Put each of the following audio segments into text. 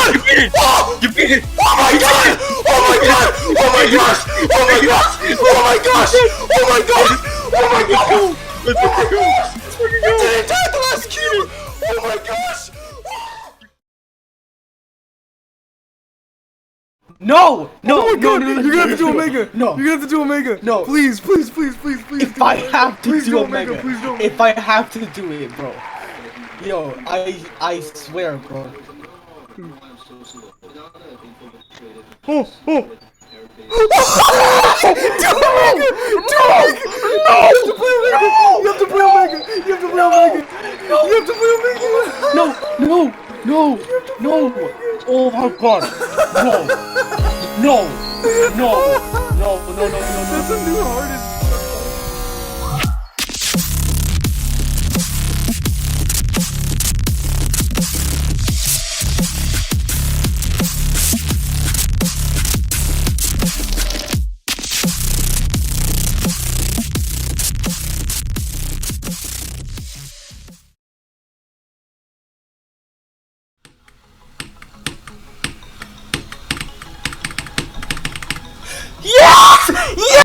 god! You beat it! Oh! You beat it! Oh my god! Oh my god! Oh my gosh! Oh my gosh! Oh my gosh! Oh my gosh! Oh my gosh! Let's Oh my fucking go! gosh! Let's fucking I go! didn't die at the last cube! Oh my gosh! No! No! Oh my no, god! no, no, You're gonna have to do no, Omega! No! You're gonna have to do Omega! No. Please, please, please, please, please. If do I Omega. have to Please do Omega, Please do Omega. if I have to do it, bro. Yo, I swear, bro. Oh, oh. You have to play Omega! You have to play Omega! You have to play Omega! No! No! No! No! Oh my god! No! No! No! No! No! No! No! That's No! a new hardest.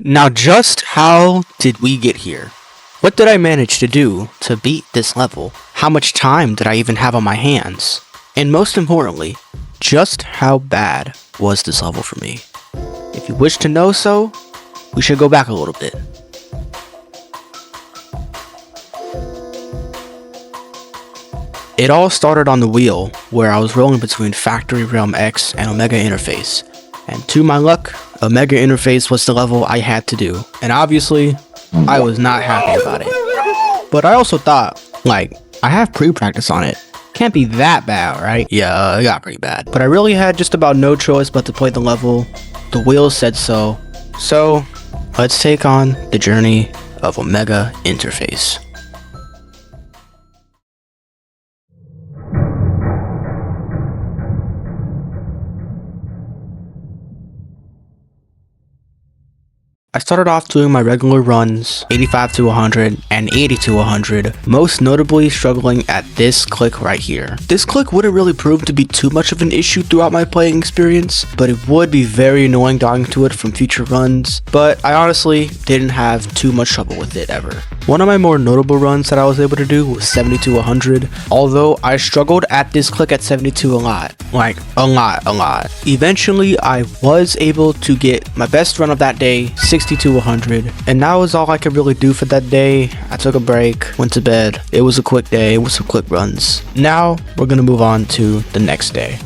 Now just how did we get here? What did I manage to do to beat this level? How much time did I even have on my hands? And most importantly, just how bad was this level for me? If you wish to know so, we should go back a little bit. It all started on the wheel, where I was rolling between Factory Realm X and Omega Interface. And to my luck, Omega Interface was the level I had to do. And obviously, I was not happy about it. But I also thought, like, I have pre-practice on it. Can't be that bad, right? Yeah, it got pretty bad. But I really had just about no choice but to play the level. The wheel said so. So, let's take on the journey of Omega Interface. I started off doing my regular runs, 85 to 100 and 80 to 100, most notably struggling at this click right here. This click wouldn't really prove to be too much of an issue throughout my playing experience, but it would be very annoying dying to it from future runs, but I honestly didn't have too much trouble with it ever. One of my more notable runs that I was able to do was 70 to 100, although I struggled at this click at 72 a lot. Like, a lot. Eventually, I was able to get my best run of that day, 60 to 100, and that was all I could really do for that day. I took a break, went to bed. It was a quick day with some quick runs. Now, we're gonna move on to the next day.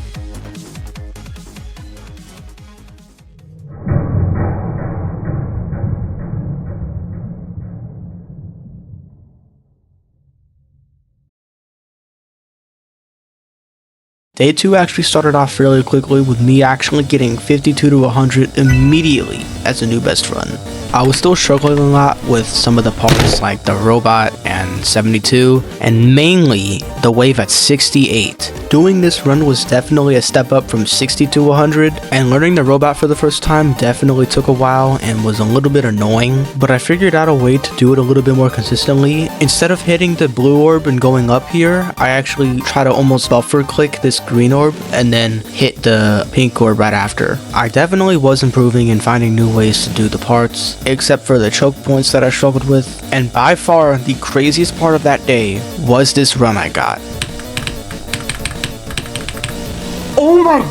Day 2 actually started off fairly quickly with me actually getting 52 to 100 immediately as a new best run. I was still struggling a lot with some of the parts like the robot and 72, and mainly the wave at 68. Doing this run was definitely a step up from 60 to 100, and learning the robot for the first time definitely took a while and was a little bit annoying, but I figured out a way to do it a little bit more consistently. Instead of hitting the blue orb and going up here, I actually try to almost buffer click this green orb and then hit the pink orb right after. I definitely was improving and finding new ways to do the parts, except for the choke points that I struggled with, and by far the craziest part of that day was this run I got.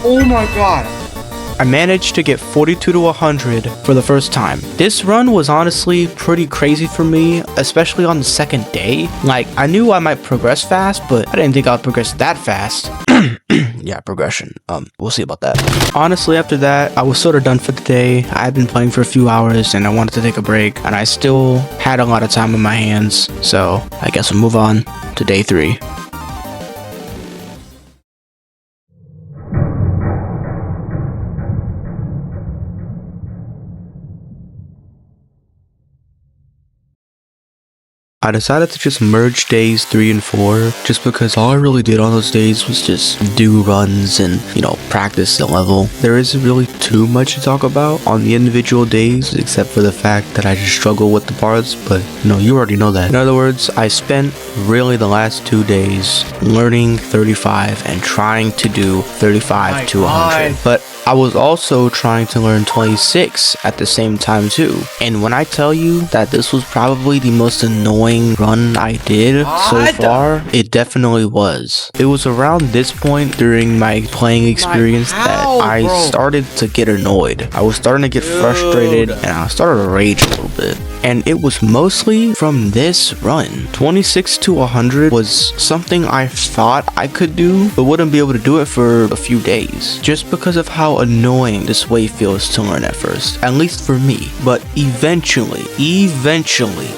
Oh my god! I managed to get 42 to 100 for the first time. This run was honestly pretty crazy for me, especially on the second day. Like, I knew I might progress fast, but I didn't think I'd progress that fast. Yeah, progression. We'll see about that. Honestly, after that, I was sort of done for the day. I had been playing for a few hours and I wanted to take a break, and I still had a lot of time on my hands, so I guess we'll move on to day 3. I decided to just merge days 3 and 4 just because all I really did on those days was just do runs and, practice the level. There isn't really too much to talk about on the individual days except for the fact that I just struggle with the parts, but you already know that. In other words, I spent really the last 2 days learning 35 and trying to do 35 to 100. But I was also trying to learn 26 at the same time too. And when I tell you that this was probably the most annoying run I did so far, it definitely was. It was around this point during my playing experience that I started to get annoyed. I was starting to get frustrated and I started to rage a little bit. And it was mostly from this run. 26 to 100 was something I thought I could do, but wouldn't be able to do it for a few days. Just because of how annoying this wave feels to learn at first, at least for me. But eventually,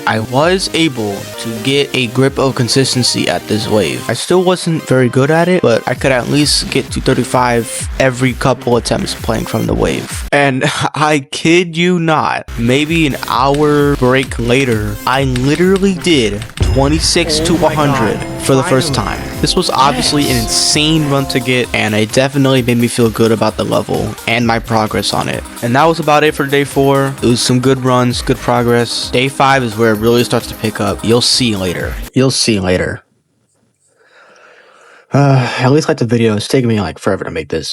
I was able to get a grip of consistency at this wave. I still wasn't very good at it, but I could at least get to 35 every couple attempts playing from the wave. And I kid you not, maybe an hour break later, I literally did 26 to 100 for the first time. This was obviously an insane run to get, and it definitely made me feel good about the level and my progress on it. And that was about it for day 4. It was some good runs, good progress. Day 5 is where it really starts to pick up. You'll see later. At least like the video. It's taking me forever to make this.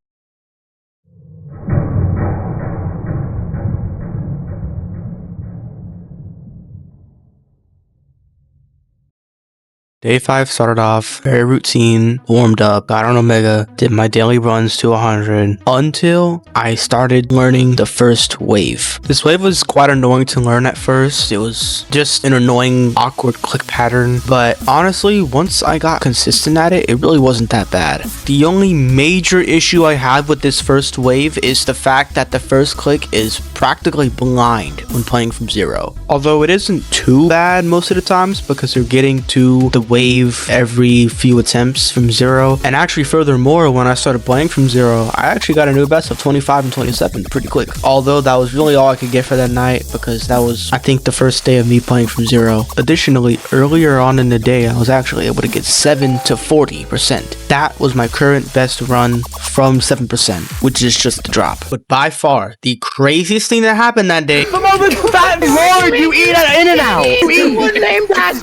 Day 5 started off very routine, warmed up, got on Omega, did my daily runs to 100 until I started learning the first wave. This wave was quite annoying to learn at first. It was just an annoying, awkward click pattern, but honestly, once I got consistent at it, it really wasn't that bad. The only major issue I had with this first wave is the fact that the first click is practically blind when playing from 0. Although it isn't too bad most of the times because you're getting to the wave every few attempts from 0. And actually furthermore, when I started playing from 0, I actually got a new best of 25 and 27 pretty quick. Although that was really all I could get for that night because that was, I think, the first day of me playing from 0. Additionally, earlier on in the day, I was actually able to get 7 to 40%. That was my current best run from 7%, which is just a drop. But by far, the craziest thing that happened that day, The most fat lord you eat at In-N-Out. It was named as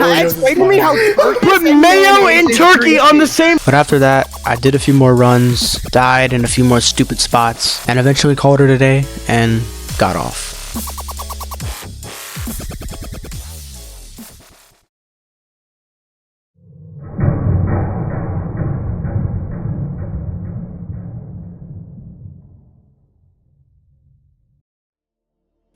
explain to me how Put mayo and turkey on the same. But after that, I did a few more runs, died in a few more stupid spots, and eventually called it a day and got off.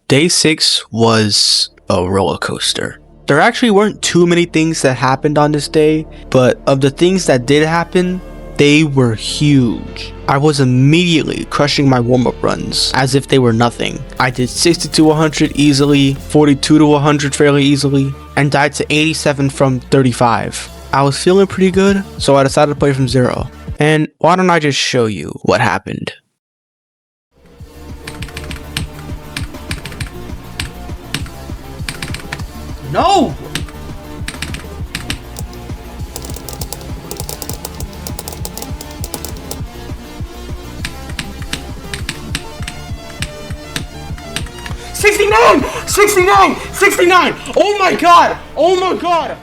Day 6 was a roller coaster. There actually weren't too many things that happened on this day, but of the things that did happen, they were huge. I was immediately crushing my warm-up runs as if they were nothing. I did 60 to 100 easily, 42 to 100 fairly easily, and died to 87 from 35. I was feeling pretty good, so I decided to play from 0. And why don't I just show you what happened? No! $69! Oh my god!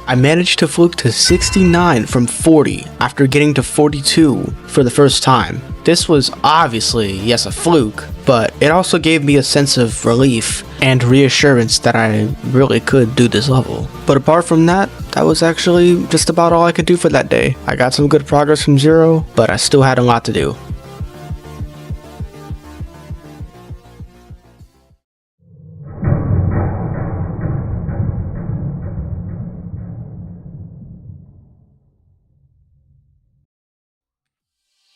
I managed to fluke to 69 from 40 after getting to 42 for the first time. This was obviously, yes, a fluke, but it also gave me a sense of relief and reassurance that I really could do this level. But apart from that, that was actually just about all I could do for that day. I got some good progress from 0, but I still had a lot to do.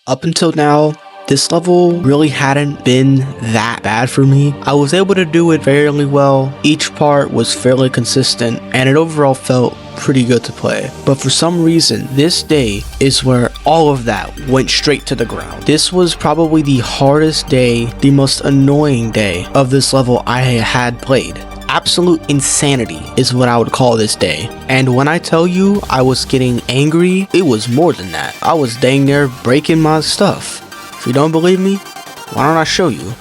Up until now, this level really hadn't been that bad for me. I was able to do it fairly well. Each part was fairly consistent and it overall felt pretty good to play. But for some reason, this day is where all of that went straight to the ground. This was probably the hardest day, the most annoying day of this level I had played. Absolute insanity is what I would call this day. And when I tell you I was getting angry, it was more than that. I was dang near breaking my stuff. If you don't believe me, why don't I show you?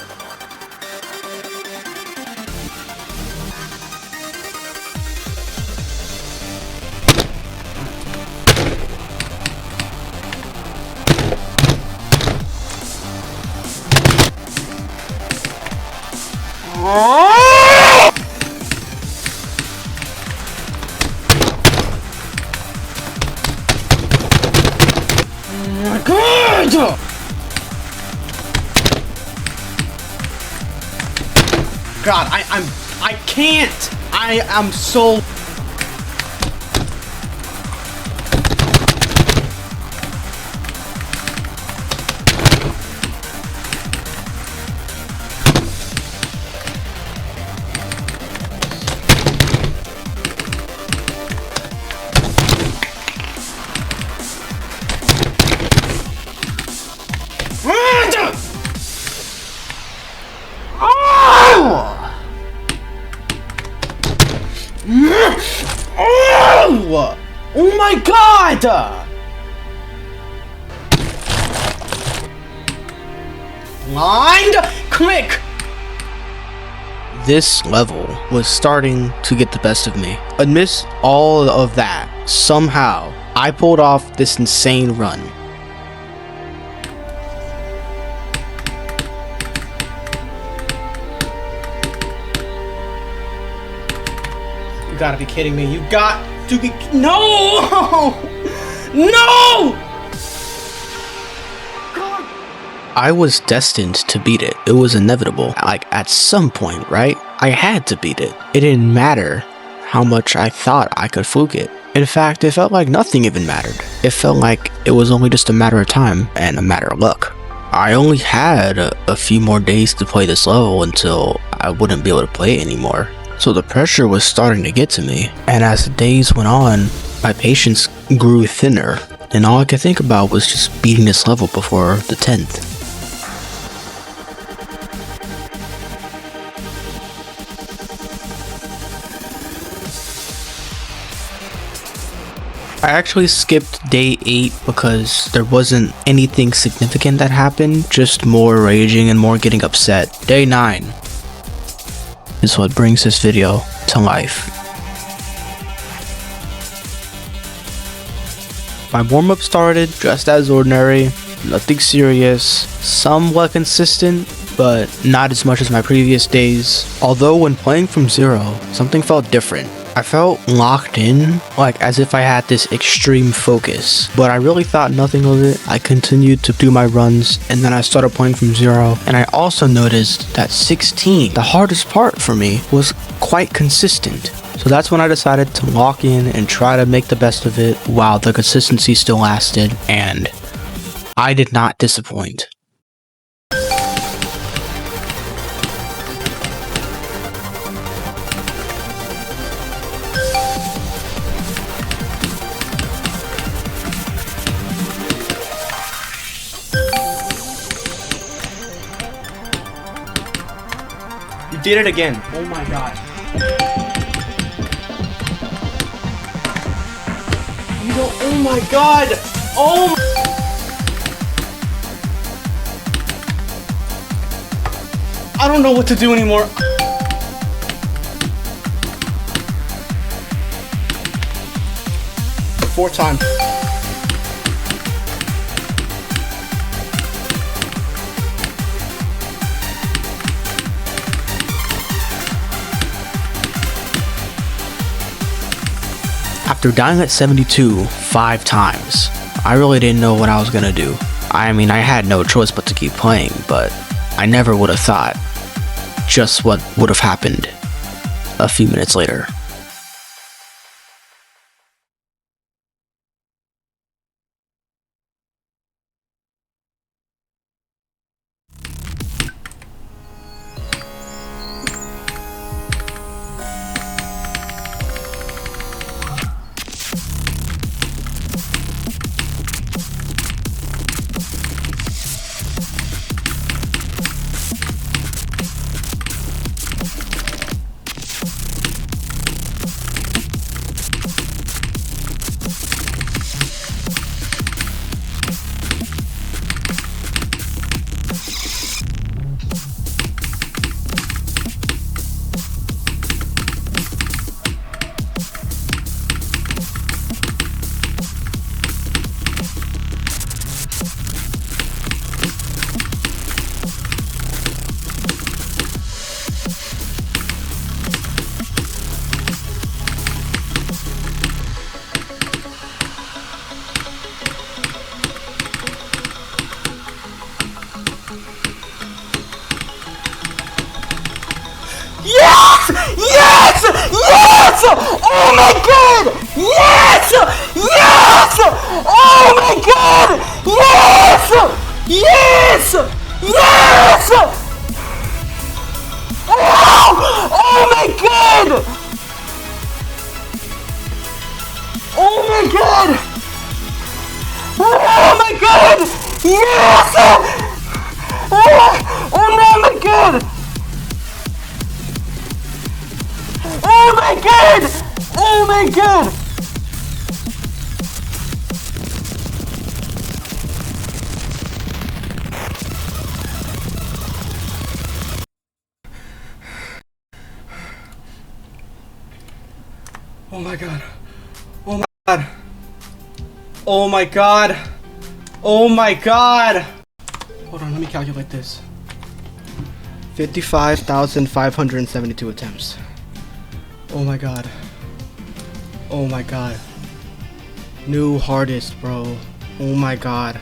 God, I can't. I am so. Oh my God! Blind click. This level was starting to get the best of me. Amidst all of that, somehow, I pulled off this insane run. You gotta be kidding me. You got to be. No! No! I was destined to beat it. It was inevitable. Like, at some point, right? I had to beat it. It didn't matter how much I thought I could fluke it. In fact, it felt like nothing even mattered. It felt like it was only just a matter of time and a matter of luck. I only had a few more days to play this level until I wouldn't be able to play it anymore. So the pressure was starting to get to me. And as the days went on, my patience grew thinner. And all I could think about was just beating this level before the 10th. I actually skipped day 8 because there wasn't anything significant that happened, just more raging and more getting upset. Day 9 is what brings this video to life. My warm-up started just as ordinary, nothing serious, somewhat consistent, but not as much as my previous days. Although when playing from zero, something felt different. I felt locked in, like as if I had this extreme focus, but I really thought nothing of it. I continued to do my runs, and then I started playing from zero, and I also noticed that 16, the hardest part for me, was quite consistent. So that's when I decided to lock in and try to make the best of it while the consistency still lasted, and I did not disappoint. You did it again. Oh my God. You don't. Oh my God. Oh. I don't know what to do anymore. Four times. After dying at 72 5 times, I really didn't know what I was gonna do. I mean, I had no choice but to keep playing, but I never would have thought just what would have happened a few minutes later. Yes! Oh my god! Yes! Yes! Oh my god! Yes! Yes! Yes! Oh my god! Oh my god! Oh my god! Yes! Oh my god! Oh my god! Oh my god! Oh my god. Oh my god. Oh my god. Oh my god. Hold on, let me calculate this. 55,572 attempts. Oh my god. Oh my god. New hardest, bro. Oh my god.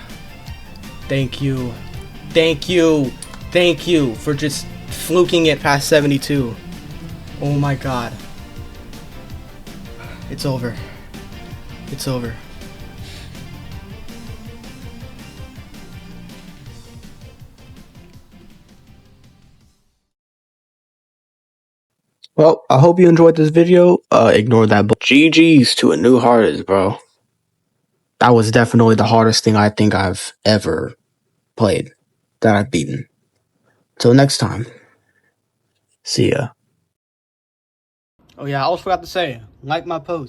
Thank you. Thank you. Thank you for just fluking it past 72. Oh my god. It's over. It's over. Well, I hope you enjoyed this video. Ignore that. GG's to a new hardest, bro. That was definitely the hardest thing I think I've ever played that I've beaten. Till next time. See ya. Oh yeah, I almost forgot to say, like my post.